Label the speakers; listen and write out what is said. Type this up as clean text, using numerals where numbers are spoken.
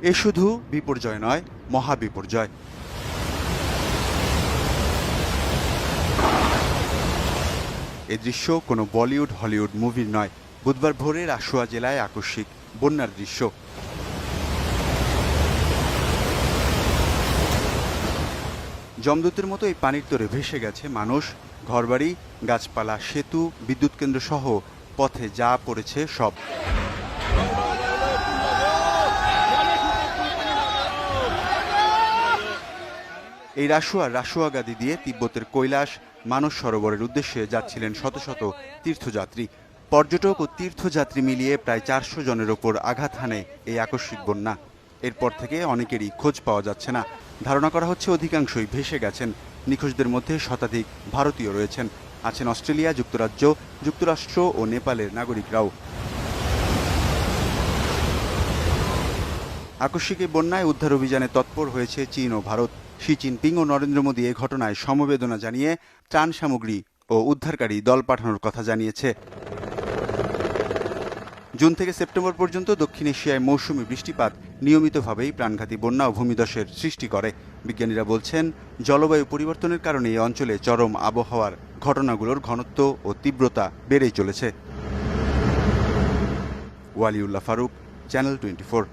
Speaker 1: এ শুধু বিপর্যয় নয়, মহাবিপর্যয়। এ দৃশ্য কোনো বলিউড হলিউড মুভির নয়। বুধবার ভোরে রাসুয়া জেলায় আকস্মিক বন্যার দৃশ্য। যমদূতের মতো এই পানির তোরে ভেসে গেছে মানুষ, ঘরবাড়ি, গাছপালা, সেতু, বিদ্যুৎ কেন্দ্র সহ পথে যা পড়েছে সব। এই রাসুয়াগাদি দিয়ে তিব্বতের কৈলাস মানস সরোবরের উদ্দেশ্যে যাচ্ছিলেন শত শত তীর্থযাত্রী। পর্যটক ও তীর্থযাত্রী মিলিয়ে প্রায় 400 জনের ওপর আঘাত হানে এই আকস্মিক বন্যা। এরপর থেকে অনেকেরই খোঁজ পাওয়া যাচ্ছে না। ধারণা করা হচ্ছে অধিকাংশই ভেসে গেছেন। নিখোঁজদের মধ্যে শতাধিক ভারতীয় রয়েছেন, আছেন অস্ট্রেলিয়া, যুক্তরাজ্য, যুক্তরাষ্ট্র ও নেপালের নাগরিকরাও। আকস্মিক এই বন্যায় উদ্ধার অভিযানে তৎপর হয়েছে চীন ও ভারত। শি জিনপিং ও নরেন্দ্র মোদী এ ঘটনায় সমবেদনা জানিয়ে ত্রাণ সামগ্রী ও উদ্ধারকারী দল পাঠানোর কথা জানিয়েছে। জুন থেকে সেপ্টেম্বর পর্যন্ত দক্ষিণ এশিয়ায় মৌসুমি বৃষ্টিপাত নিয়মিতভাবেই প্রাণঘাতী বন্যা ও ভূমিধসের সৃষ্টি করে। বিজ্ঞানীরা বলছেন, জলবায়ু পরিবর্তনের কারণে এই অঞ্চলে চরম আবহাওয়ার ঘটনাগুলোর ঘনত্ব ও তীব্রতা বেড়েই চলেছে। ওয়ালিউল্লাহ ফারুক, চ্যানেল 24।